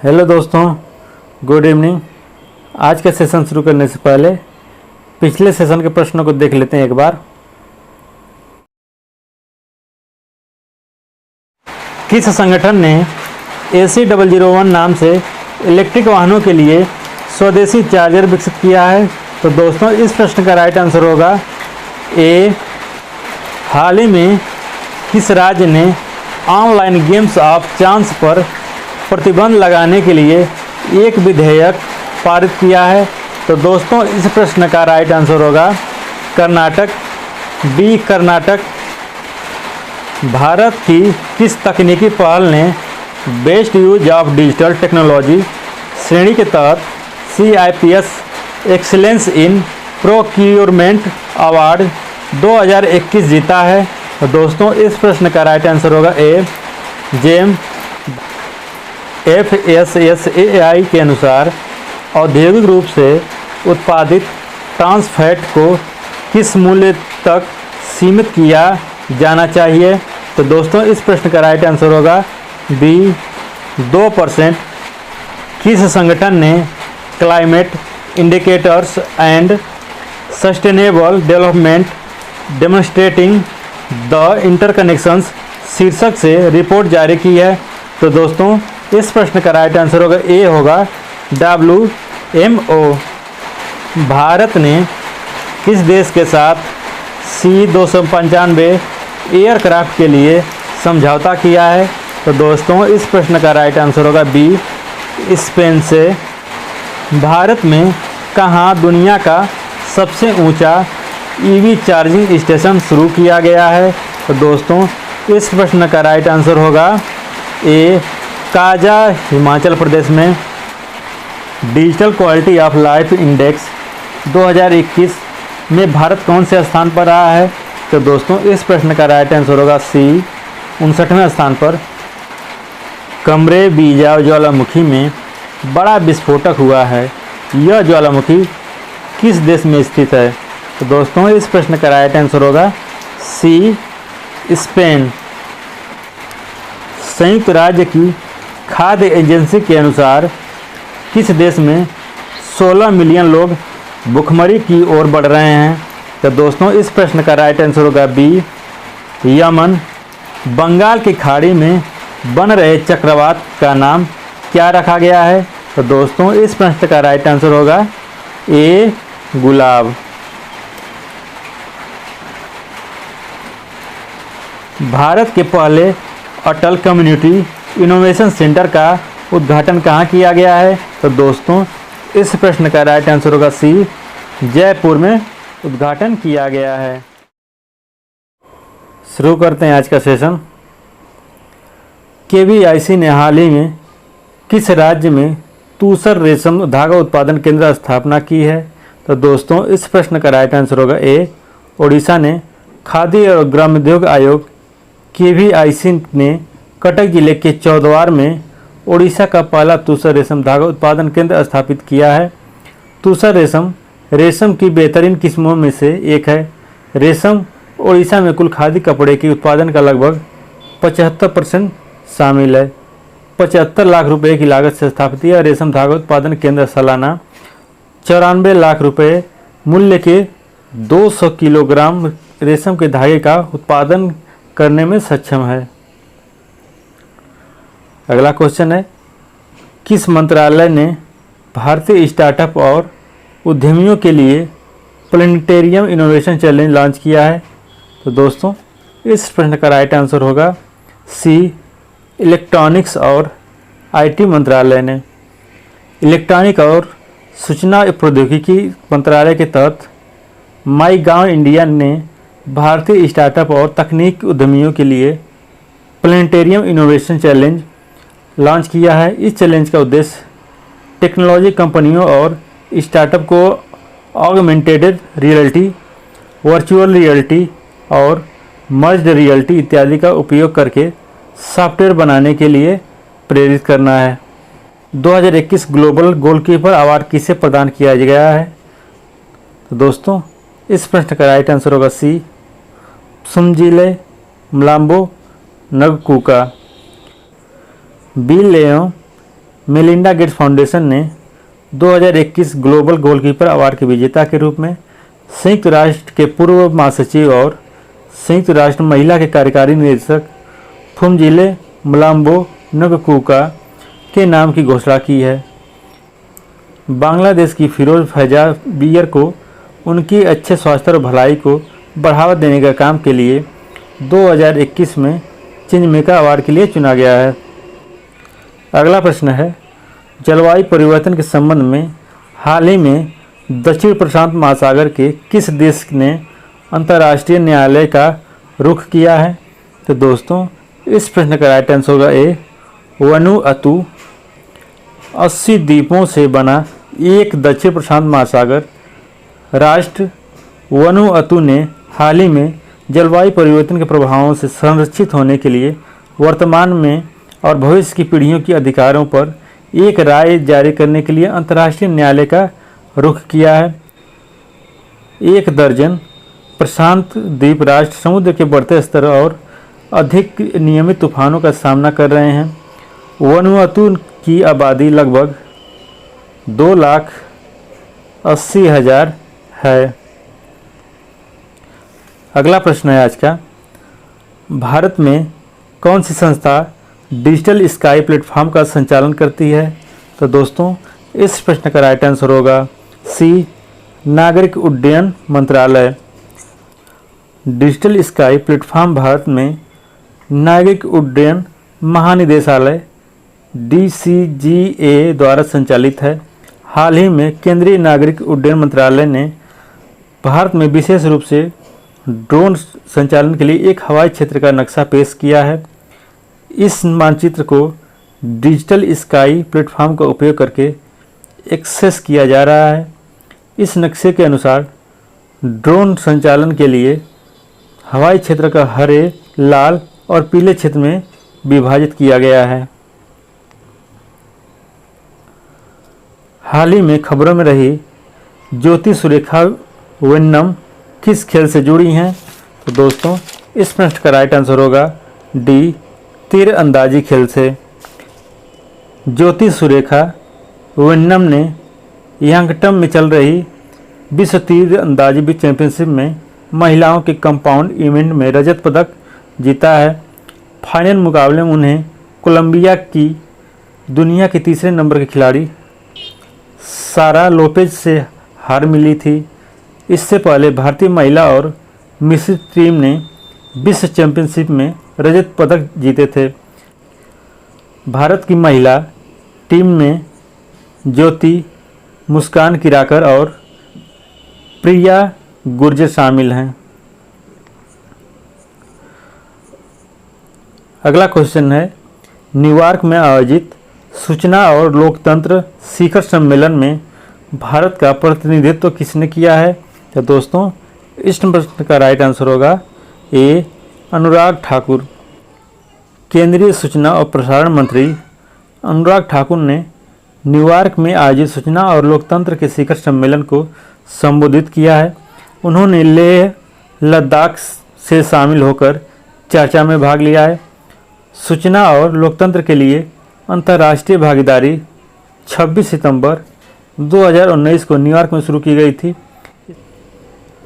Hello दोस्तों, good evening. आज का सेशन शुरू करने से पहले पिछले सेशन के प्रश्नों को देख लेते हैं एक बार। किस संगठन ने AC001 नाम से इलेक्ट्रिक वाहनों के लिए स्वदेशी चार्जर विकसित किया है? तो दोस्तों इस प्रश्न का राइट आंसर होगा ए। हाल ही में किस राज्य ने ऑनलाइन गेम्स ऑफ चांस पर प्रतिबंध लगाने के लिए एक विधेयक पारित किया है? तो दोस्तों इस प्रश्न का राइट आंसर होगा कर्नाटक, बी कर्नाटक। भारत की किस तकनीकी पहल ने best use of digital technology श्रेणी के तहत CIPS excellence in procurement award 2021 जीता है? तो दोस्तों इस प्रश्न का राइट आंसर होगा ए। जेम FSSAI के अनुसार औद्योगिक रूप से उत्पादित ट्रांस फैट को किस मूल्य तक सीमित किया जाना चाहिए? तो दोस्तों इस प्रश्न का राइट आंसर होगा बी 2%। किस संगठन ने climate indicators and sustainable development demonstrating the interconnections शीर्षक से रिपोर्ट जारी की है? तो दोस्तों इस प्रश्न का राइट आंसर होगा ए होगा WMO। भारत ने किस देश के साथ C-295 एयरक्राफ्ट के लिए समझौता किया है? तो दोस्तों इस प्रश्न का राइट आंसर होगा बी स्पेन से। भारत में कहाँ दुनिया का सबसे ऊंचा EV चार्जिंग स्टेशन शुरू किया गया है? तो दोस्तों इस प्रश्न का राइट आंसर होगा ए काजा, हिमाचल प्रदेश में। Digital quality of life index 2021 में भारत कौन से स्थान पर रहा है? तो दोस्तों इस प्रश्न का राइट आंसर होगा सी 59वें स्थान पर। कमरे बीजा ज्वालामुखी में बड़ा विस्फोटक हुआ है, यह ज्वालामुखी किस देश में स्थित है? तो दोस्तों इस प्रश्न का राइट आंसर होगा सी स्पेन। संयुक्त राज्य की खाद्य एजेंसी के अनुसार किस देश में 16 मिलियन लोग भुखमरी की ओर बढ़ रहे हैं? तो दोस्तों इस प्रश्न का राइट आंसर होगा बी यमन। बंगाल की खाड़ी में बन रहे चक्रवात का नाम क्या रखा गया है? तो दोस्तों इस प्रश्न का राइट आंसर होगा ए गुलाब। भारत के पहले अटल कम्युनिटी इनोवेशन सेंटर का उद्घाटन कहाँ किया गया है? तो दोस्तों इस प्रश्न का राइट आंसर होगा सी जयपुर में उद्घाटन किया गया है। शुरू करते हैं आज का सेशन। KVIC ने हाल ही में किस राज्य में तूसर रेशम धागा उत्पादन केंद्र स्थापना की है? तो दोस्तों इस प्रश्न का राइट आंसर होगा ए ओडिशा ने। खादी और ग्रामोद्योग आयोग KVIC ने कटक जिले के चौद्वार में ओडिशा का पहला तूसर रेशम धागा उत्पादन केंद्र स्थापित किया है। तूसर रेशम की बेहतरीन किस्मों में से एक है। रेशम ओडिशा में कुल खादी कपड़े के उत्पादन का लगभग 75% शामिल है। 75 लाख रुपए की लागत से स्थापित यह रेशम धागा उत्पादन केंद्र सालाना 94 लाख रुपए मूल्य के 200 किलोग्राम रेशम के धागे का उत्पादन करने में सक्षम है। अगला क्वेश्चन है, किस मंत्रालय ने भारतीय स्टार्टअप और उद्यमियों के लिए प्लेनेटेरियम इनोवेशन चैलेंज लॉन्च किया है? तो दोस्तों इस प्रश्न का राइट आंसर होगा सी इलेक्ट्रॉनिक्स और IT मंत्रालय ने। इलेक्ट्रॉनिक और सूचना प्रौद्योगिकी मंत्रालय के तहत माई गाँव इंडिया ने भारतीय स्टार्टअप और तकनीक उद्यमियों के लिए प्लेनेटेरियम इनोवेशन चैलेंज लॉन्च किया है। इस चैलेंज का उद्देश्य टेक्नोलॉजी कंपनियों और स्टार्टअप को ऑगमेंटेड रियलिटी, वर्चुअल रियलिटी और मर्ज्ड रियलिटी इत्यादि का उपयोग करके सॉफ्टवेयर बनाने के लिए प्रेरित करना है। 2021 ग्लोबल गोलकीपर अवार्ड किसे प्रदान किया गया है? तो दोस्तों इस प्रश्न का राइट आंसर होगा सी सुमजिले मलाम्बो नगकुका। बी लेओ मेलिंडा गेट्स फाउंडेशन ने 2021 ग्लोबल गोलकीपर अवार्ड के विजेता के रूप में संयुक्त राष्ट्र के पूर्व महासचिव और संयुक्त राष्ट्र महिला के कार्यकारी निदेशक फुमजिले मलाम्बो नगकुका के नाम की घोषणा की है। बांग्लादेश की फिरोज फैजा बियर को उनकी अच्छे स्वास्थ्य और भलाई को बढ़ावा देने का काम के लिए 2021 में चिंजमेका अवार्ड के लिए चुना गया है। अगला प्रश्न है, जलवायु परिवर्तन के संबंध में हाल ही में दक्षिण प्रशांत महासागर के किस देश ने अंतर्राष्ट्रीय न्यायालय का रुख किया है? तो दोस्तों, इस प्रश्न का राइट आंसर होगा ए, वनुअतु। 80 द्वीपों से बना एक दक्षिण प्रशांत महासागर राष्ट्र वनुअतु ने हाल ही में जलवायु परिवर्तन के प्रभावों से संरक्षित होने के लिए वर्तमान में और भविष्य की पीढ़ियों के अधिकारों पर एक राय जारी करने के लिए अंतर्राष्ट्रीय न्यायालय का रुख किया है। 1 दर्जन प्रशांत द्वीप राष्ट्र समुद्र के बढ़ते स्तर और अधिक नियमित तूफानों का सामना कर रहे हैं। वनुअतु की आबादी लगभग 2,80,000 है। अगला प्रश्न है आज का, भारत में कौन सी संस्था डिजिटल स्काई प्लेटफॉर्म का संचालन करती है? तो दोस्तों, इस प्रश्न का राइट आंसर होगा सी, नागरिक उड्डयन मंत्रालय। डिजिटल स्काई प्लेटफॉर्म भारत में नागरिक उड्डयन महानिदेशालय DCGA द्वारा संचालित है। हाल ही में केंद्रीय नागरिक उड्डयन मंत्रालय ने भारत में विशेष रूप से ड्रोन संचालन के लिए एक हवाई क्षेत्र का नक्शा पेश किया है। इस मानचित्र को डिजिटल स्काई प्लेटफॉर्म का उपयोग करके एक्सेस किया जा रहा है। इस नक्शे के अनुसार ड्रोन संचालन के लिए हवाई क्षेत्र का हरे, लाल और पीले क्षेत्र में विभाजित किया गया है। हाल ही में खबरों में रही ज्योति सुरेखा वेन्नम किस खेल से जुड़ी हैं? तो दोस्तों, इस प्रश्न का राइट आंसर होगा डी, तीरंदाजी खेल से। ज्योति सुरेखा वेन्नम ने यांगटम में चल रही विश्व तीरंदाजी चैंपियनशिप में महिलाओं के कंपाउंड इवेंट में रजत पदक जीता है। फाइनल मुकाबले में उन्हें कोलंबिया की दुनिया के तीसरे नंबर के खिलाड़ी सारा लोपेज से हार मिली थी। इससे पहले भारतीय महिला और मिश्रित टीम ने विश्व चैंपियनशिप में रजत पदक जीते थे। भारत की महिला टीम में ज्योति, मुस्कान किराकर और प्रिया गुर्जर शामिल हैं। अगला क्वेश्चन है, न्यूयॉर्क में आयोजित सूचना और लोकतंत्र शिखर सम्मेलन में भारत का प्रतिनिधित्व किसने किया है? तो दोस्तों, इस प्रश्न का राइट आंसर होगा ए, अनुराग ठाकुर। केंद्रीय सूचना और प्रसारण मंत्री अनुराग ठाकुर ने न्यूयॉर्क में आयोजित सूचना और लोकतंत्र के शिखर सम्मेलन को संबोधित किया है। उन्होंने लेह लद्दाख से शामिल होकर चर्चा में भाग लिया है। सूचना और लोकतंत्र के लिए अंतर्राष्ट्रीय भागीदारी 26 सितंबर 2019 को न्यूयॉर्क में शुरू की गई थी।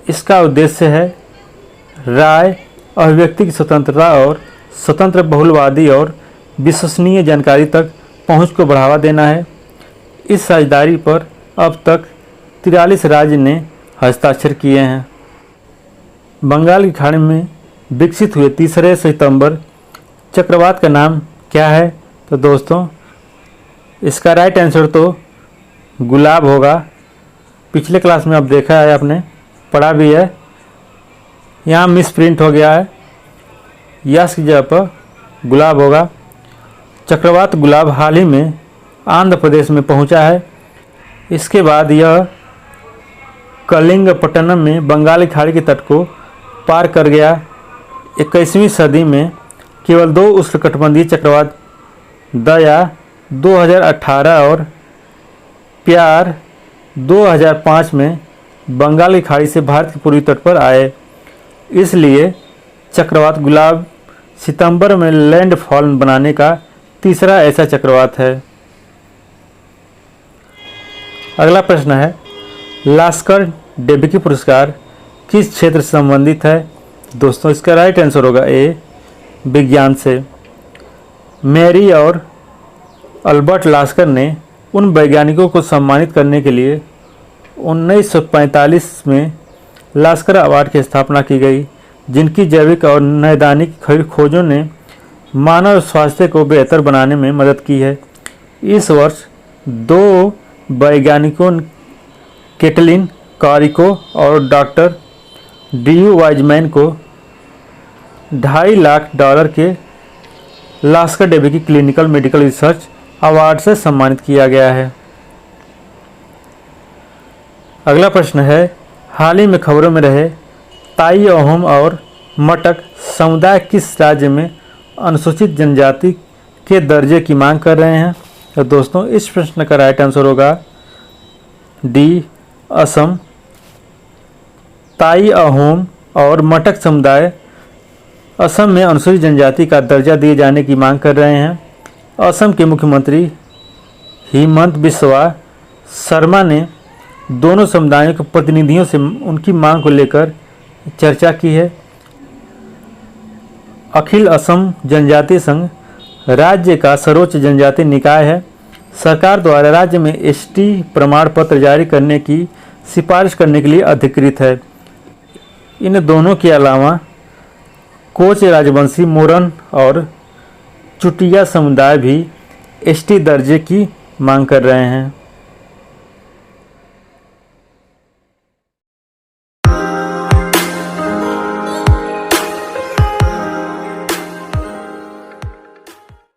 इसका उद्देश्य है राय, अभिव्यक्ति की स्वतंत्रता और स्वतंत्र, बहुलवादी और विश्वसनीय जानकारी तक पहुंच को बढ़ावा देना है। इस साझेदारी पर अब तक 43 राज्य ने हस्ताक्षर किए हैं। बंगाल की खाड़ी में विकसित हुए तीसरे सितंबर चक्रवात का नाम क्या है? तो दोस्तों, इसका राइट आंसर तो गुलाब होगा। पिछले क्लास में आप देखा है, आपने पढ़ा भी है। यहाँ मिस प्रिंट हो गया है, यस की जगह पर गुलाब होगा। चक्रवात गुलाब हाल ही में आंध्र प्रदेश में पहुंचा है। इसके बाद यह कलिंगपट्टनम में बंगाल की खाड़ी के तट को पार कर गया। 21वीं सदी में केवल 2 उष्णकटिबंधीय चक्रवात दया 2018 और प्यार 2005 में बंगाल की खाड़ी से भारत के पूर्वी तट पर आए। इसलिए चक्रवात गुलाब सितंबर में लैंडफॉल बनाने का तीसरा ऐसा चक्रवात है। अगला प्रश्न है, लास्कर डेबिकी पुरस्कार किस क्षेत्र से संबंधित है? दोस्तों इसका राइट आंसर होगा ए, विज्ञान से। मैरी और अल्बर्ट लास्कर ने उन वैज्ञानिकों को सम्मानित करने के लिए 1945 में लास्कर अवार्ड की स्थापना की गई, जिनकी जैविक और नैदानिक खोजों ने मानव स्वास्थ्य को बेहतर बनाने में मदद की है। इस वर्ष 2 वैज्ञानिकों केटलिन कारिको और डॉक्टर डी.यू. वाइजमैन को $2.5 लाख के Lasker DeBakey clinical medical research award से सम्मानित किया गया है। अगला प्रश्न है, हाल ही में खबरों में रहे ताई अहोम और मटक समुदाय किस राज्य में अनुसूचित जनजाति के दर्जे की मांग कर रहे हैं? तो दोस्तों इस प्रश्न का राइट आंसर होगा डी, असम। ताई अहोम और मटक समुदाय असम में अनुसूचित जनजाति का दर्जा दिए जाने की मांग कर रहे हैं। असम के मुख्यमंत्री हिमंत बिस्वा शर्मा ने दोनों समुदायों के प्रतिनिधियों से उनकी मांग को लेकर चर्चा की है। अखिल असम जनजातीय संघ राज्य का सर्वोच्च जनजातीय निकाय है। सरकार द्वारा राज्य में एसटी प्रमाण पत्र जारी करने की सिफारिश करने के लिए अधिकृत है। इन दोनों के अलावा कोच राजवंशी, मोरन और चुटिया समुदाय भी एसटी दर्जे की मांग कर रहे हैं।